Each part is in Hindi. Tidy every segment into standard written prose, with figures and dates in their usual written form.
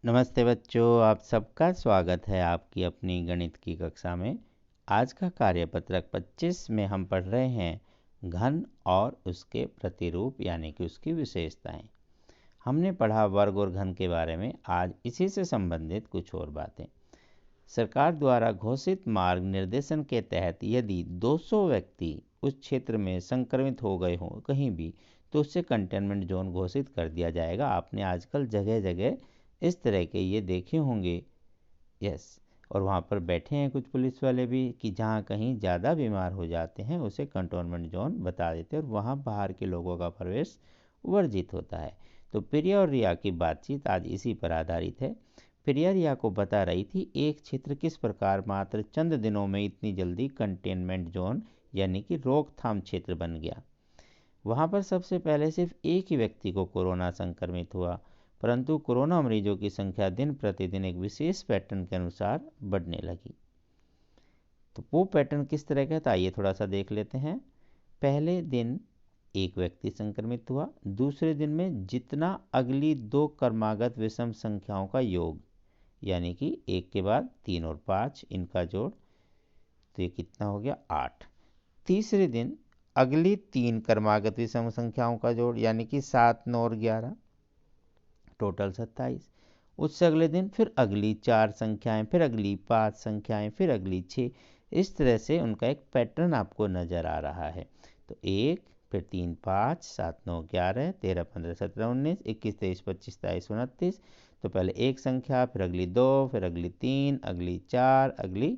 नमस्ते बच्चों, आप सबका स्वागत है आपकी अपनी गणित की कक्षा में। आज का कार्यपत्रक 25 में हम पढ़ रहे हैं घन और उसके प्रतिरूप यानी कि उसकी विशेषताएं। हमने पढ़ा वर्ग और घन के बारे में। आज इसी से संबंधित कुछ और बातें। सरकार द्वारा घोषित मार्ग निर्देशन के तहत यदि 200 व्यक्ति उस क्षेत्र में संक्रमित हो गए हों कहीं भी, तो उससे कंटेनमेंट जोन घोषित कर दिया जाएगा। आपने आजकल जगह जगह इस तरह के ये देखे होंगे। यस, और वहाँ पर बैठे हैं कुछ पुलिस वाले भी कि जहाँ कहीं ज़्यादा बीमार हो जाते हैं उसे कंटेनमेंट जोन बता देते हैं और वहाँ बाहर के लोगों का प्रवेश वर्जित होता है। तो प्रिया और रिया की बातचीत आज इसी पर आधारित है। प्रिया रिया को बता रही थी एक क्षेत्र किस प्रकार मात्र चंद दिनों में इतनी जल्दी कंटेनमेंट जोन यानी कि रोकथाम क्षेत्र बन गया। वहाँ पर सबसे पहले सिर्फ एक ही व्यक्ति को कोरोना संक्रमित हुआ, परंतु कोरोना मरीजों की संख्या दिन प्रतिदिन एक विशेष पैटर्न के अनुसार बढ़ने लगी। तो वो पैटर्न किस तरह का था आइए थोड़ा सा देख लेते हैं। पहले दिन एक व्यक्ति संक्रमित हुआ, दूसरे दिन में जितना अगली दो क्रमागत विषम संख्याओं का योग यानी कि एक के बाद 3 और 5 इनका जोड़, तो ये कितना हो गया 8। तीसरे दिन अगली 3 क्रमागत विषम संख्याओं का जोड़ यानी कि 7, 9 और 11, टोटल 27। उससे अगले दिन फिर अगली 4 संख्याएं, फिर अगली 5 संख्याएं, फिर अगली 6। इस तरह से उनका एक पैटर्न आपको नज़र आ रहा है। तो 1, फिर 3, 5, 7, 9, 11, 13, 15, 17, 19, 21, 23, 25, 27, 29। तो pहले एक संख्या, फिर अगली 2, फिर अगली 3, अगली 4, अगली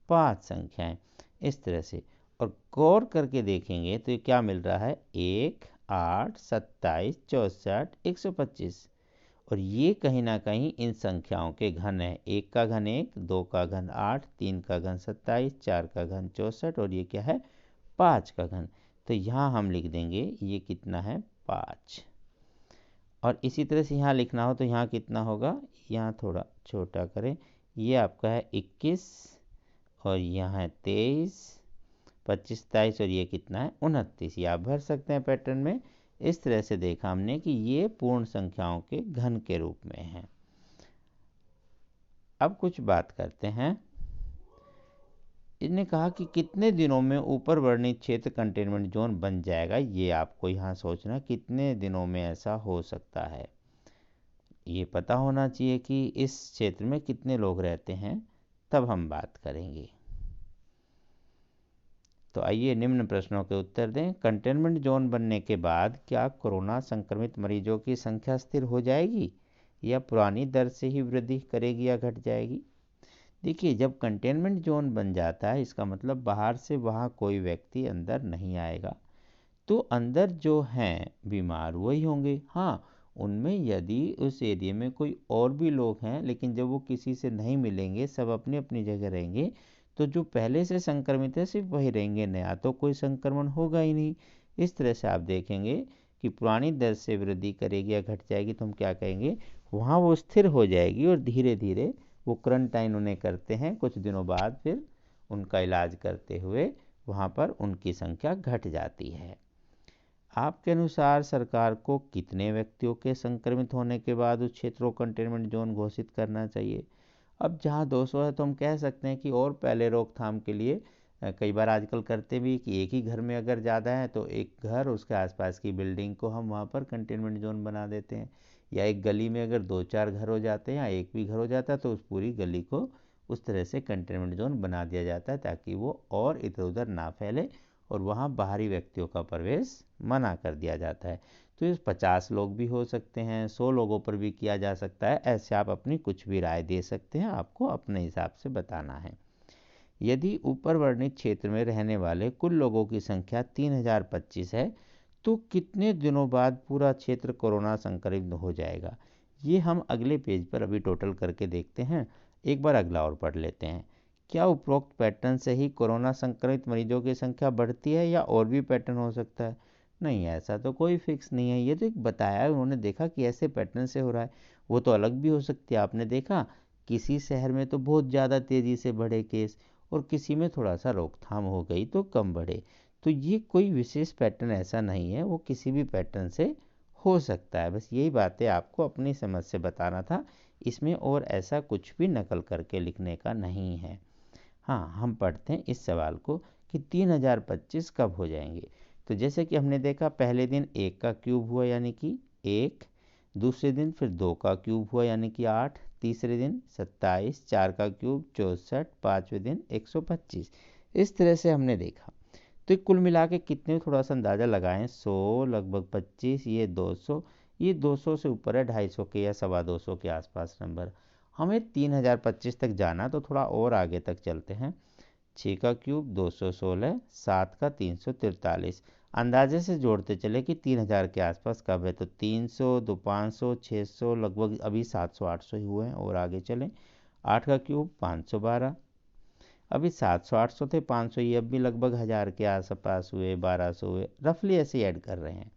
5 संख्याएं, इस तरह से। और गौर करके देखेंगे तो ये क्या मिल रहा है 1, 8, 27, 64, 125। और ये कहीं ना कहीं इन संख्याओं के घन है। 1 का घन 1, 2 का घन 8, 3 का घन 27, 4 का घन 64 और ये क्या है 5 का घन। तो यहाँ हम लिख देंगे ये कितना है 5। और इसी तरह से यहाँ लिखना हो तो यहाँ कितना होगा, यहाँ थोड़ा छोटा करें, ये आपका है 21 और यहाँ है 23, 25, 27 और ये कितना है 29। ये आप भर सकते हैं पैटर्न में। इस तरह से देखा हमने कि ये पूर्ण संख्याओं के घन के रूप में है। अब कुछ बात करते हैं। इन्हें कहा कि कितने दिनों में ऊपर वर्णित क्षेत्र कंटेनमेंट जोन बन जाएगा। ये आपको यहाँ सोचना कितने दिनों में ऐसा हो सकता है। ये पता होना चाहिए कि इस क्षेत्र में कितने लोग रहते हैं, तब हम बात करेंगे। तो आइए निम्न प्रश्नों के उत्तर दें। कंटेनमेंट जोन बनने के बाद क्या कोरोना संक्रमित मरीजों की संख्या स्थिर हो जाएगी या पुरानी दर से ही वृद्धि करेगी या घट जाएगी। देखिए, जब कंटेनमेंट जोन बन जाता है इसका मतलब बाहर से वहाँ कोई व्यक्ति अंदर नहीं आएगा, तो अंदर जो हैं बीमार वही होंगे। हाँ, उनमें यदि उस एरिया में कोई और भी लोग हैं लेकिन जब वो किसी से नहीं मिलेंगे, सब अपनी अपनी जगह रहेंगे, तो जो पहले से संक्रमित है सिर्फ वही रहेंगे, नया तो कोई संक्रमण होगा ही नहीं। इस तरह से आप देखेंगे कि पुरानी दर से वृद्धि करेगी या घट जाएगी तो हम क्या कहेंगे, वहाँ वो स्थिर हो जाएगी और धीरे धीरे वो क्वारंटाइन उन्हें करते हैं, कुछ दिनों बाद फिर उनका इलाज करते हुए वहाँ पर उनकी संख्या घट जाती है। आपके अनुसार सरकार को कितने व्यक्तियों के संक्रमित होने के बाद उस क्षेत्र को कंटेनमेंट जोन घोषित करना चाहिए। अब जहाँ 200 है तो हम कह सकते हैं कि और पहले रोकथाम के लिए कई बार आजकल करते भी कि एक ही घर में अगर ज़्यादा है तो एक घर उसके आसपास की बिल्डिंग को हम वहाँ पर कंटेनमेंट जोन बना देते हैं, या एक गली में अगर 2-4 घर हो जाते हैं या एक भी घर हो जाता है तो उस पूरी गली को उस तरह से कंटेनमेंट जोन बना दिया जाता है ताकि वो और इधर उधर ना फैले और वहाँ बाहरी व्यक्तियों का प्रवेश मना कर दिया जाता है। तो इस 50 लोग भी हो सकते हैं, 100 लोगों पर भी किया जा सकता है। ऐसे आप अपनी कुछ भी राय दे सकते हैं, आपको अपने हिसाब से बताना है। यदि ऊपर वर्णित क्षेत्र में रहने वाले कुल लोगों की संख्या 3025 है तो कितने दिनों बाद पूरा क्षेत्र कोरोना संक्रमित हो जाएगा। ये हम अगले पेज पर अभी टोटल करके देखते हैं। एक बार अगला और पढ़ लेते हैं। क्या उपरोक्त पैटर्न से ही कोरोना संक्रमित मरीजों की संख्या बढ़ती है या और भी पैटर्न हो सकता है। नहीं, ऐसा तो कोई फिक्स नहीं है। ये तो एक बताया है, उन्होंने देखा कि ऐसे पैटर्न से हो रहा है। वो तो अलग भी हो सकती है। आपने देखा किसी शहर में तो बहुत ज़्यादा तेज़ी से बढ़े केस और किसी में थोड़ा सा रोकथाम हो गई तो कम बढ़े। तो ये कोई विशेष पैटर्न ऐसा नहीं है, वो किसी भी पैटर्न से हो सकता है। बस यही बातें आपको अपनी समझ से बताना था, इसमें और ऐसा कुछ भी नकल करके लिखने का नहीं है। हाँ, हम पढ़ते हैं इस सवाल को कि 3025 कब हो जाएंगे। तो जैसे कि हमने देखा, पहले दिन 1 का क्यूब हुआ यानी कि 1, दूसरे दिन फिर 2 का क्यूब हुआ यानी कि 8, तीसरे दिन 27, 4 का क्यूब 64, पाँचवें दिन 125। इस तरह से हमने देखा। तो कुल मिला के कितने, थोड़ा सा अंदाज़ा लगाएं, 100, लगभग 25, ये 200, ये 200 से ऊपर है, 250 के या 225 के आसपास नंबर। हमें 3025 तक जाना, तो थोड़ा और आगे तक चलते हैं। 6 का क्यूब 216, 7 का 343। अंदाजे से जोड़ते चले कि 3000 के आसपास कब है, तो 300, 2 500, 600, लगभग अभी 700 800 ही हुए हैं। और आगे चलें, 8 का क्यूब 512, अभी 700 800 थे, 500 ये अब भी लगभग 1000 के आसपास हुए, 1200 हुए, रफली ऐसे ऐड कर रहे हैं।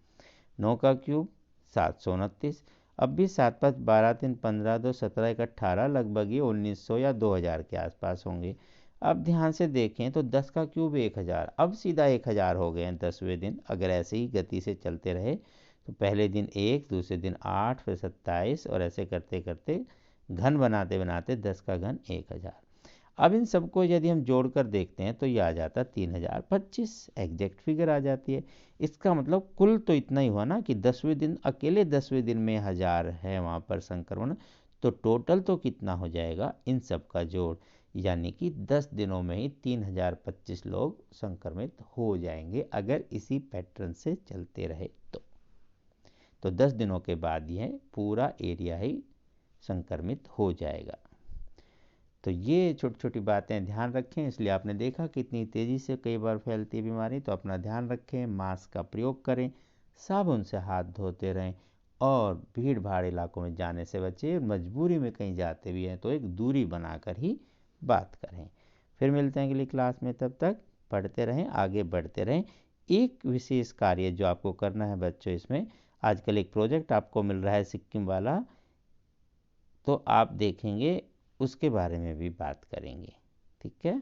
9 का क्यूब 729, अब भी 7 5 12 3 15 2 17 1 18, लगभग ये 1900 या 2000 के आसपास होंगे। अब ध्यान से देखें तो 10 का क्यूब 1000, अब सीधा 1000 हो गए हैं 10वें दिन। अगर ऐसे ही गति से चलते रहे तो पहले दिन 1, दूसरे दिन 8, फिर 27, और ऐसे करते करते घन बनाते बनाते 10 का घन 1000। अब इन सबको यदि हम जोड़कर देखते हैं तो ये आ जाता 3025, एग्जैक्ट फिगर आ जाती है। इसका मतलब कुल तो इतना ही हुआ ना कि 10वें दिन, अकेले 10वें दिन में 1000 है वहाँ पर संक्रमण, तो टोटल तो कितना हो जाएगा इन सब का जोड़, यानी कि 10 दिनों में ही 3025 लोग संक्रमित हो जाएंगे अगर इसी पैटर्न से चलते रहे तो 10 दिनों के बाद यह पूरा एरिया ही संक्रमित हो जाएगा। तो ये छोटी छोटी बातें ध्यान रखें। इसलिए आपने देखा कितनी तेज़ी से कई बार फैलती है बीमारी, तो अपना ध्यान रखें, मास्क का प्रयोग करें, साबुन से हाथ धोते रहें, और भीड़ भाड़ इलाकों में जाने से बचें। मजबूरी में कहीं जाते भी हैं तो एक दूरी बनाकर ही बात करें। फिर मिलते हैं अगली क्लास में, तब तक पढ़ते रहें, आगे बढ़ते रहें। एक विशेष कार्य जो आपको करना है बच्चों, इसमें आजकल एक प्रोजेक्ट आपको मिल रहा है सिक्किम वाला, तो आप देखेंगे उसके बारे में भी बात करेंगे। ठीक है।